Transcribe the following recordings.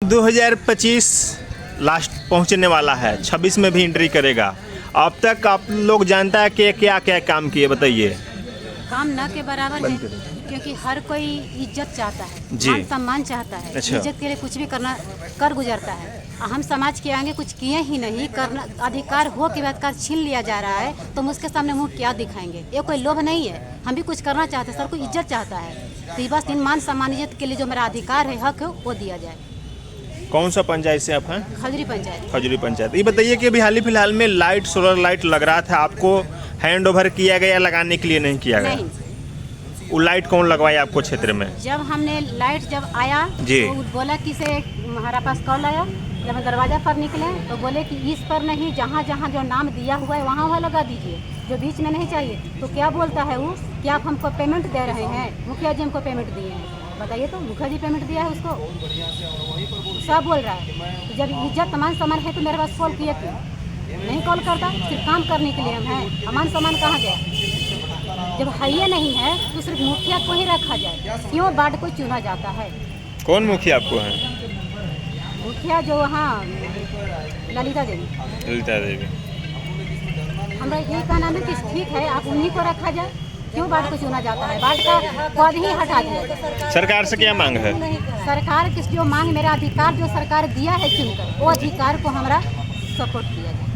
2025 last पहुंचने वाला है, 26 में भी एंट्री करेगा। अब तक आप लोग जानता है कि क्या क्या काम किए, बताइए। काम न के बराबर है, क्योंकि हर कोई इज्जत चाहता है, जी। मान सम्मान चाहता है। अच्छा। इज्जत के लिए कुछ भी कर गुजरता है। हम समाज के आगे कुछ किए ही नहीं, करना अधिकार हो के बाद का छीन लिया जा रहा है, तो हम उसके सामने मुंह क्या दिखाएंगे। ये कोई लोभ नहीं है, हम भी कुछ करना चाहते हैं, सर कोई इज्जत चाहता है, तो बस इन मान सम्मान इज्जत के लिए जो मेरा अधिकार है, हक है, वो दिया जाए। कौन सा पंचायत से आप हैं? खजूरी पंचायत। खजूरी पंचायत। ये बताइए कि अभी हाल ही फिलहाल में लाइट, सोलर लाइट लग रहा था, आपको हैंड ओवर किया गया, लगाने के लिए नहीं किया गया? नहीं। वो लाइट कौन लगवाया आपको क्षेत्र में? जब हमने लाइट जब आया जी। तो बोला कि से हमारा पास कॉल आया, जब हम दरवाजा पर निकले तो बोले कि इस पर नहीं, जहाँ जहाँ जो नाम दिया हुआ है वहाँ वहाँ लगा दीजिए, जो बीच में नहीं चाहिए। तो क्या बोलता है वो, क्या आप हमको पेमेंट दे रहे हैं? मुखिया जी हमको पेमेंट दिए हैं। बताइए तो, मुखिया जी पेमेंट दिया है उसको? सब बोल रहा है। तो जब इज्जत मान सम्मान है तो मेरे पास कॉल किया क्यों? नहीं कॉल करता, सिर्फ काम करने के लिए हम हैं। अमान सम्मान कहाँ गया? जब है ये नहीं है तो सिर्फ मुखिया को ही रखा जाए, क्यों वार्ड को चुना जाता है? कौन मुखिया आपको है? मुखिया जो वहाँ ललिता देवी। ललिता देवी। हमारा यही कहना है कि ठीक है, आप उन्हीं को रखा जाए, क्यों वार्ड को चुना जाता है? वार्ड का पद ही हटा दिया। सरकार से क्या मांग है? सरकार किस जो मांग, मेरा अधिकार जो सरकार दिया है चुनकर, वो अधिकार को हमारा सपोर्ट किया जाए।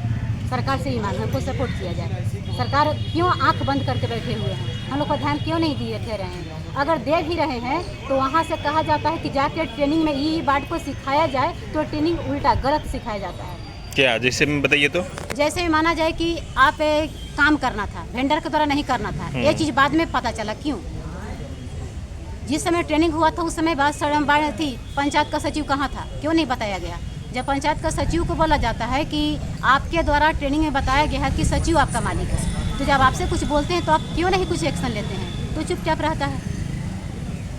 सरकार से ही मांग है, हमको सपोर्ट किया जाए। सरकार क्यों आंख बंद करके बैठे हुए हैं? हम लोग को ध्यान क्यों नहीं दिए दे रहे हैं? अगर दे भी रहे हैं तो वहाँ से कहा जाता है कि जाके ट्रेनिंग में ई बात को सिखाया जाए, तो ट्रेनिंग उल्टा गलत सिखाया जाता है। क्या, जैसे बताइए तो? जैसे माना जाए कि आप काम करना था, वेंडर के द्वारा नहीं करना था, ये चीज़ बाद में पता चला। क्यों? जिस समय ट्रेनिंग हुआ था उस समय बात थी, पंचायत का सचिव कहाँ था, क्यों नहीं बताया गया? जब पंचायत का सचिव को बोला जाता है कि आपके द्वारा ट्रेनिंग में बताया गया है कि सचिव आपका मालिक है, तो जब आपसे कुछ बोलते हैं तो आप क्यों नहीं कुछ एक्शन लेते हैं? तो चुपचाप रहता है।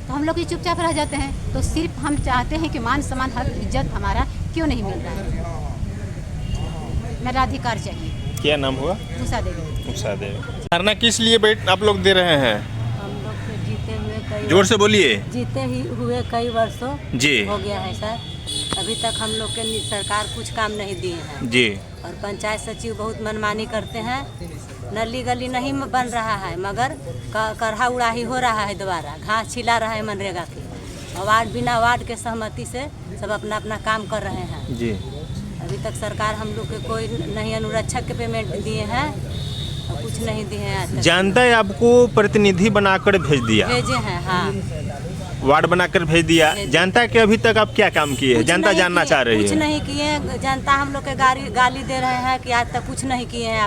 तो हम लोग ही चुपचाप रह जाते हैं। तो सिर्फ हम चाहते हैं कि मान सम्मान हक इज्जत हमारा क्यों नहीं मिल रहा है? मेरा अधिकार चाहिए। क्या नाम हुआ? उषा देवी। उषा देवी। धरना किस लिए आप लोग दे रहे हैं? हम लोग तो जीते हुए कई जोर से बोलिए। जीते ही हुए कई वर्षों जी। हो गया है सर, अभी तक हम लोग के सरकार कुछ काम नहीं दिए हैं जी। और पंचायत सचिव बहुत मनमानी करते हैं। नली गली नहीं बन रहा है, मगर करहा उड़ाही हो रहा है, दोबारा घास छिला रहा है मनरेगा की, और वार्ड बिना वार्ड के सहमति से सब अपना अपना काम कर रहे हैं जी। अभी तक सरकार हम लोग के कोई नहीं अनुरक्षक के पेमेंट दिए हैं और कुछ नहीं दिए हैं। जानता है आपको प्रतिनिधि बनाकर भेज दिया, भेजे हैं, हाँ, वार्ड बनाकर भेज दिया। जानता है कि अभी तक आप क्या काम किए हैं? जनता जानना चाह रही है। कुछ नहीं किए। जनता हम लोग के गाली दे रहे हैं कि आज तक कुछ नहीं किए हैं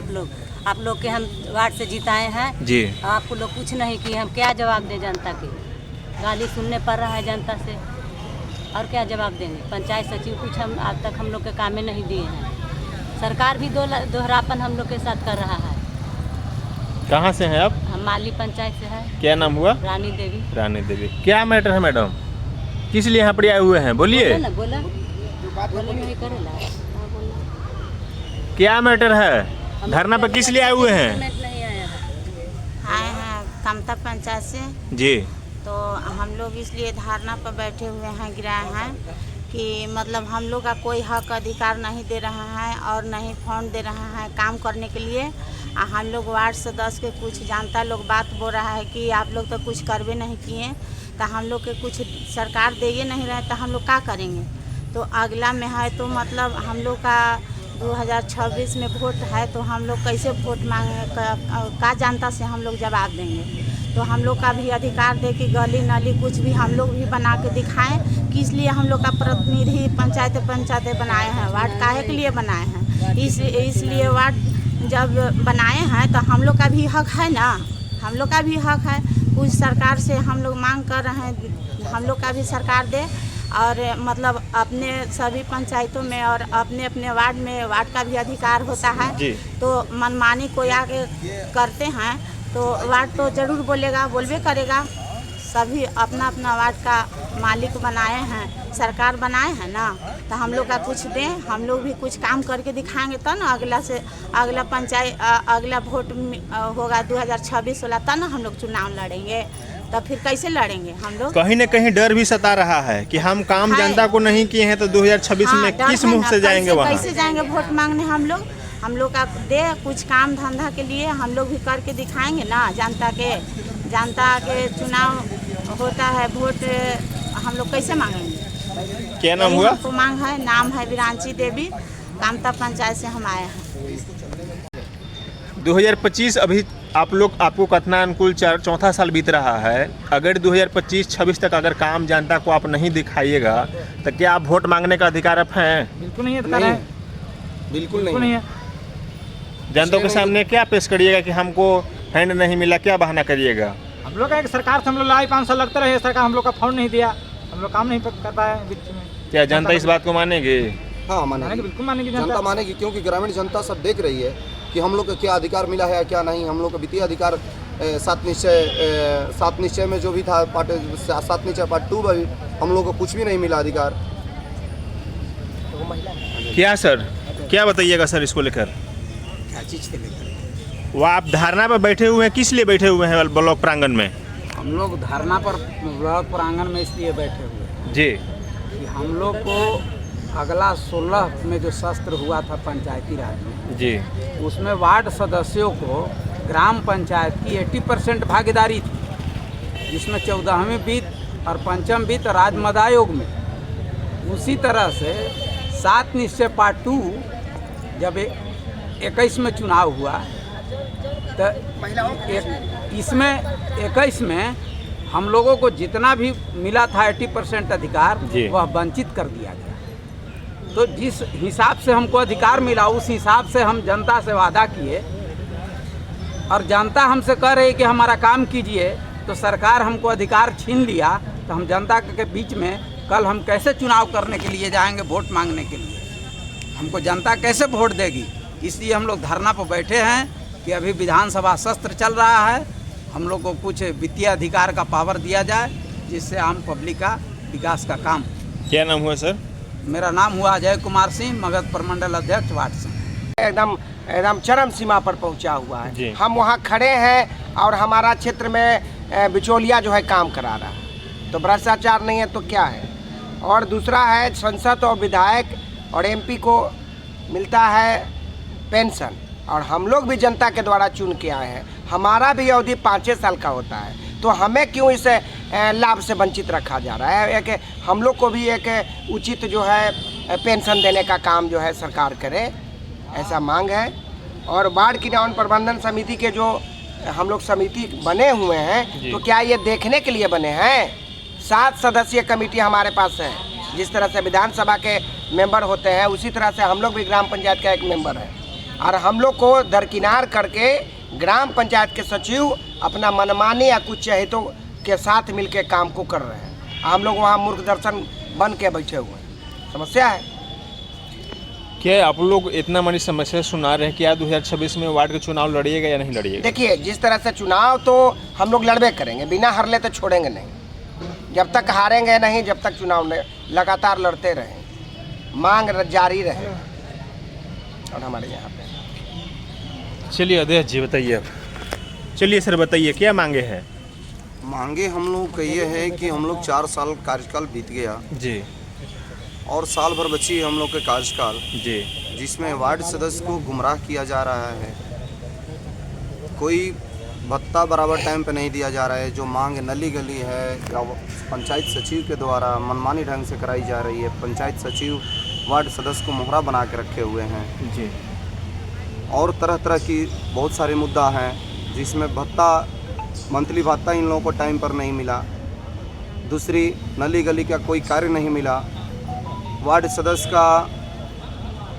आप लोग के हम वार्ड से जिताए हैं जी, और आपको लोग कुछ नहीं किए। हम क्या जवाब दें जनता के? गाली सुनने पड़ रहा है जनता से, और क्या जवाब देंगे? पंचायत सचिव कुछ हम आज तक हम लोग के कामें नहीं दिए हैं। सरकार भी दोहरापन हम लोग के साथ कर रहा है। कहाँ से हैं आप? हम माली पंचायत से है। क्या नाम हुआ? रानी देवी। रानी देवी। क्या मैटर है मैडम, किस लिए यहाँ पर आए हुए हैं? बोलिए। बोला नहीं करेला। क्या मैटर है? धरना पर किस लिए आए हुए हैं? नहीं आया है। आए हैं कमता पंचायत से, जी। तो हम लोग इसलिए धरना पर बैठे हुए हैं, गिराए हैं कि मतलब हम लोग का कोई हक अधिकार नहीं दे रहा है और नहीं फंड दे रहा है काम करने के लिए। हम लोग वार्ड सदस्य के कुछ जानता लोग बात बोल रहा है कि आप लोग तो कुछ करवे नहीं किए, तो हम लोग के कुछ सरकार दे ही नहीं रहे, तो हम लोग क्या करेंगे? तो अगला में है तो मतलब हम लोग का 2026 में वोट है, तो हम लोग कैसे वोट मांगे? का जनता से हम लोग जवाब देंगे? तो हम लोग का भी अधिकार दे कि गली नाली कुछ भी हम लोग भी बना के दिखाएं कि इसलिए हम लोग का प्रतिनिधि पंचायत बनाए हैं। वार्ड काहे के लिए बनाए हैं? इसलिए वार्ड जब बनाए हैं तो हम लोग का भी हक है ना, हम लोग का भी हक है। कुछ सरकार से हम लोग मांग कर रहे हैं, हम लोग का भी सरकार दे, और मतलब अपने सभी पंचायतों में और अपने अपने वार्ड में वार्ड का भी अधिकार होता है जी। तो मनमानी कोई आगे करते हैं तो वार्ड तो जरूर बोलबे करेगा। सभी अपना अपना वार्ड का मालिक बनाए हैं, सरकार बनाए हैं ना, तो हम लोग का कुछ दें, हम लोग भी कुछ काम करके दिखाएंगे तब ना अगला पंचायत अगला वोट होगा 2026 वाला, तब ना हम लोग चुनाव लड़ेंगे। तब फिर कैसे लड़ेंगे हम लोग? कहीं न कहीं डर भी सता रहा है कि हम काम है। जनता को नहीं किए हैं तो 2026 हाँ, में डर किस है मुंह ना, से जाएंगे वहाँ? कैसे जाएंगे वोट मांगने हम लोग का दे कुछ काम धंधा के लिए हम लोग भी करके दिखाएंगे ना जनता के चुनाव होता है, वोट हम लोग कैसे मांगेंगे? क्या नाम यही हुआ? हमको मांग है, नाम है विरांची देवी, कामता पंचायत से हम आए हैं। 2025 अभी आपको कितना अनुकूल चौथा साल बीत रहा है। अगर 2025-26 तक अगर काम जनता को आप नहीं दिखाइएगा तो क्या आप वोट मांगने का अधिकार आप हैं? बिल्कुल नहीं है, बिल्कुल नहीं नहीं है। जनता के सामने क्या पेश करिएगा कि हमको फंड नहीं मिला, क्या बहाना करिएगा? हम लोग का एक सरकार से हम लोग लड़ाई 5 साल लगते रहे, सरकार हम लोग का फंड नहीं दिया, हम लोग काम नहीं कर पाए बीच में। क्या जनता इस बात को मानेगी? हाँ मानेगी, मानेगी, बिल्कुल मानेगी जनता मानेगी, क्योंकि ग्रामीण जनता सब देख रही है कि हम लोग को क्या अधिकार मिला है क्या नहीं। हम लोग को वित्तीय अधिकार 7 निश्चय में जो भी था पार्ट 7 निश्चय पार्ट 2 में हम लोग को कुछ भी नहीं मिला अधिकार। क्या सर, क्या बताइएगा सर इसको लेकर? क्या चीज़ के लेकर? वो आप धारणा पर बैठे हुए हैं, किस लिए बैठे हुए हैं ब्लॉक प्रांगण में? हम लोग धरना पर ब्लॉक प्रांगण में इसलिए बैठे हुए हैं जी कि हम लोग को अगला 16 में जो शस्त्र हुआ था पंचायती राज में, जी उसमें वार्ड सदस्यों को ग्राम पंचायत की 80% भागीदारी थी, जिसमें 14वीं वित्त और 5वीं वित्त राज्य मद आयोग में। उसी तरह से 7 निश्चय पार्ट 2 जब 21 में चुनाव हुआ तो इसमें 21 में हम लोगों को जितना भी मिला था 80% अधिकार वह वंचित कर दिया गया। तो जिस हिसाब से हमको अधिकार मिला उस हिसाब से हम जनता से वादा किए और जनता हमसे कह रही कि हमारा काम कीजिए, तो सरकार हमको अधिकार छीन लिया। तो हम जनता के बीच में कल हम कैसे चुनाव करने के लिए जाएंगे, वोट मांगने के लिए? हमको जनता कैसे वोट देगी? इसलिए हम लोग धरना पर बैठे हैं कि अभी विधानसभा सत्र चल रहा है, हम लोग को कुछ वित्तीय अधिकार का पावर दिया जाए जिससे आम पब्लिक का विकास का काम। क्या नाम हुआ सर? मेरा नाम हुआ अजय कुमार सिंह, मगध प्रमंडल अध्यक्ष वार्ड से। एकदम चरम सीमा पर पहुंचा हुआ जी। है। हम वहां खड़े हैं और हमारा क्षेत्र में बिचौलिया जो है काम करा रहा है, तो भ्रष्टाचार नहीं है तो क्या है? और दूसरा है सांसद और विधायक और एमपी को मिलता है पेंशन, और हम लोग भी जनता के द्वारा चुन के आए हैं, हमारा भी अवधि 5 साल का होता है, तो हमें क्यों इस लाभ से वंचित रखा जा रहा है? एक हम लोग को भी एक उचित जो है पेंशन देने का काम जो है सरकार करे, ऐसा मांग है। और बाढ़ की नवन प्रबंधन समिति के जो हम लोग समिति बने हुए हैं, तो क्या ये देखने के लिए बने हैं? 7 सदस्यीय कमेटी हमारे पास है। जिस तरह से विधानसभा के मेंबर होते हैं उसी तरह से हम लोग भी ग्राम पंचायत का एक मेंबर है, और हम लोग को दरकिनार करके ग्राम पंचायत के सचिव अपना मनमानी या कुछ चहेतों के साथ मिलके काम को कर रहे हैं। हम लोग वहाँ मूर्ख दर्शन बन के बैठे हुए हैं। समस्या है क्या आप लोग इतना बड़ी समस्या सुना रहे हैं? क्या 2026 में वार्ड के चुनाव लड़िएगा या नहीं लड़िएगा? देखिए, जिस तरह से चुनाव तो हम लोग लड़बे करेंगे, बिना हारले तो छोड़ेंगे नहीं। जब तक हारेंगे नहीं, जब तक चुनाव लगातार लड़ते रहें, मांग जारी रहे। और हमारे यहाँ पे चलिए अध्यक्ष जी बताइए अब। चलिए सर बताइए क्या मांगे हैं? मांगे हम लोग का ये है कि हम लोग 4 साल कार्यकाल बीत गया जी और साल भर बची हम लोग के कार्यकाल, जी जिसमें वार्ड सदस्य को गुमराह किया जा रहा है। कोई भत्ता बराबर टाइम पे नहीं दिया जा रहा है। जो मांग नली गली है या पंचायत सचिव के द्वारा मनमानी ढंग से कराई जा रही है। पंचायत सचिव वार्ड सदस्य को मोहरा बना के रखे हुए हैं जी। और तरह तरह की बहुत सारे मुद्दा हैं, जिसमें भत्ता मंथली भत्ता इन लोगों को टाइम पर नहीं मिला। दूसरी, नली गली का कोई कार्य नहीं मिला। वार्ड सदस्य का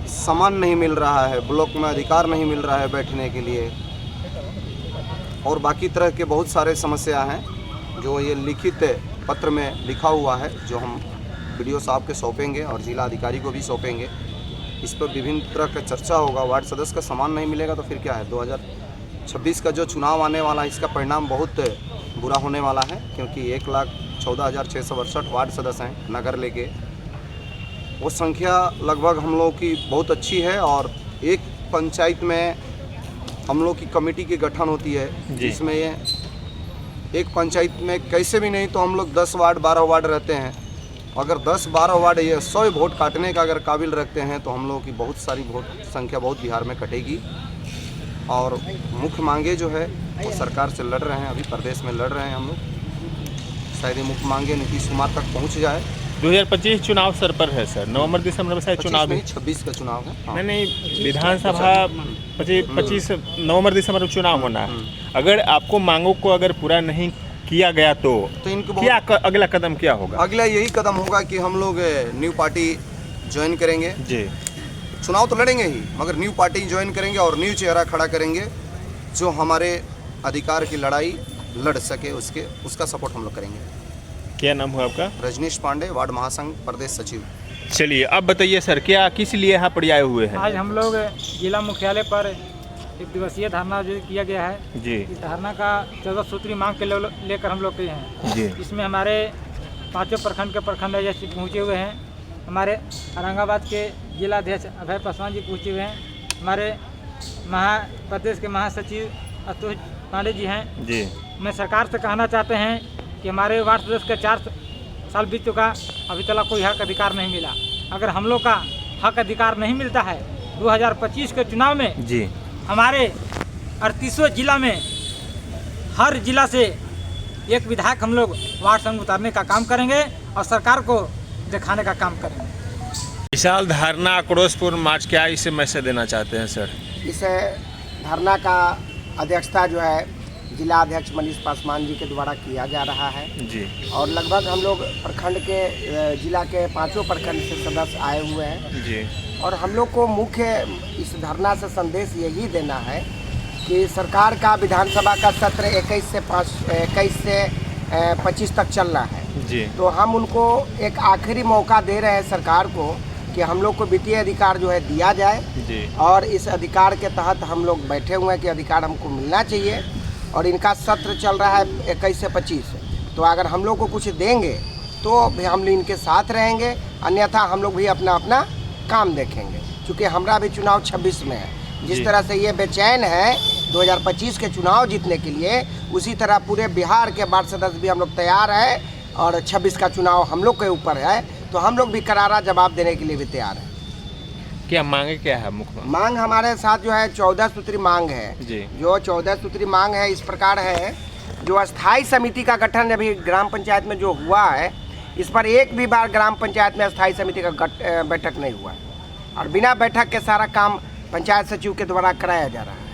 सामान नहीं मिल रहा है, ब्लॉक में अधिकार नहीं मिल रहा है बैठने के लिए, और बाकी तरह के बहुत सारे समस्या हैं जो ये लिखित पत्र में लिखा हुआ है, जो हम वीडियो साहब के सौंपेंगे और जिला अधिकारी को भी सौंपेंगे। इस पर विभिन्न तरह का चर्चा होगा। वार्ड सदस्य का सामान नहीं मिलेगा तो फिर क्या है? 2026 का जो चुनाव आने वाला है इसका परिणाम बहुत बुरा होने वाला है, क्योंकि 1,14,668 वार्ड सदस्य हैं नगर लेके। वो संख्या लगभग हम लोग की बहुत अच्छी है, और एक पंचायत में हम लोग की कमेटी की गठन होती है, जिसमें ये एक पंचायत में कैसे भी नहीं तो हम लोग 10 वार्ड 12 वार्ड रहते हैं। अगर 10-12 वार्ड ये 100 वोट काटने का अगर काबिल रखते हैं तो हम लोगों की बहुत सारी वोट संख्या बहुत बिहार में कटेगी। और मुख्य मांगे जो है वो सरकार से लड़ रहे हैं, अभी प्रदेश में लड़ रहे हैं हम लोग। शायद ये मुख्य मांगे नीतीश कुमार तक पहुंच जाए। 2025 चुनाव सर पर है सर, नवंबर दिसंबर में शायद चुनाव है। 26 का चुनाव है। हाँ। नहीं, विधानसभा 25 नवंबर दिसंबर में चुनाव होना है। अगर आपको मांगों को अगर पूरा नहीं किया गया तो इनको क्या अगला कदम क्या होगा? अगला यही कदम होगा कि हम लोग न्यू पार्टी ज्वाइन करेंगे। जी, चुनाव तो लड़ेंगे ही, मगर न्यू पार्टी ज्वाइन करेंगे और न्यू चेहरा खड़ा करेंगे जो हमारे अधिकार की लड़ाई लड़ सके, उसका सपोर्ट हम लोग करेंगे। क्या नाम हुआ आपका? रजनीश पांडे, वार्ड महासंघ प्रदेश सचिव। चलिए अब बताइए सर, क्या किस लिए यहाँ पर आए हुए हैं? आज हम लोग जिला मुख्यालय पर एक दिवसीय धरना आयोजित किया गया है। जी इस धरना का 14 सूत्री मांग के लेकर हम लोग गए हैं। जी इसमें हमारे 5 प्रखंड के प्रखंड अध्यक्ष पहुँचे हुए हैं, हमारे औरंगाबाद के जिला अध्यक्ष अभय पासवान जी पहुँचे हुए हैं, हमारे प्रदेश के महासचिव अतुल पांडे जी हैं। जी, मैं सरकार से कहना चाहते हैं कि हमारे वार्ड सदस्य का 4 साल बीत चुका, अभी तक कोई हक अधिकार नहीं मिला। अगर हम लोग का हक अधिकार नहीं मिलता है 2025 के चुनाव में, जी हमारे 38 जिला में हर जिला से एक विधायक हम लोग वार्ड संघ उतारने का काम करेंगे और सरकार को दिखाने का काम करेंगे। विशाल धरना आक्रोशपूर्ण मार्च, क्या इसे मैसेज देना चाहते हैं सर? इस धरना का अध्यक्षता जो है जिला अध्यक्ष मनीष पासवान जी के द्वारा किया जा रहा है। जी, और लगभग हम लोग प्रखंड के जिला के 5 प्रखंड से सदस्य आए हुए हैं। जी, और हम लोग को मुख्य इस धरना से संदेश यही देना है कि सरकार का विधानसभा का सत्र 21 से 25 तक चल रहा है। जी, तो हम उनको एक आखिरी मौका दे रहे हैं सरकार को कि हम लोग को वित्तीय अधिकार जो है दिया जाए। जी, और इस अधिकार के तहत हम लोग बैठे हुए हैं कि अधिकार हमको मिलना चाहिए। और इनका सत्र चल रहा है 21 से 25। तो अगर हम लोग को कुछ देंगे तो भी हम लोग इनके साथ रहेंगे, अन्यथा हम लोग भी अपना अपना काम देखेंगे। क्योंकि हमारा भी चुनाव 26 में है। जिस तरह से ये बेचैन है 2025 के चुनाव जीतने के लिए, उसी तरह पूरे बिहार के वार्ड सदस्य भी हम लोग तैयार है। और 26 का चुनाव हम लोग के ऊपर है, तो हम लोग भी करारा जवाब देने के लिए भी तैयार हैं। क्या मांगे क्या है मुख्य मांग हमारे साथ जो है 14 सूत्री मांग है। जी, जो 14 सूत्री मांग है इस प्रकार है, जो अस्थाई समिति का गठन अभी ग्राम पंचायत में जो हुआ है, इस पर एक भी बार ग्राम पंचायत में अस्थाई समिति का बैठक नहीं हुआ है। और बिना बैठक के सारा काम पंचायत सचिव के द्वारा कराया जा रहा है।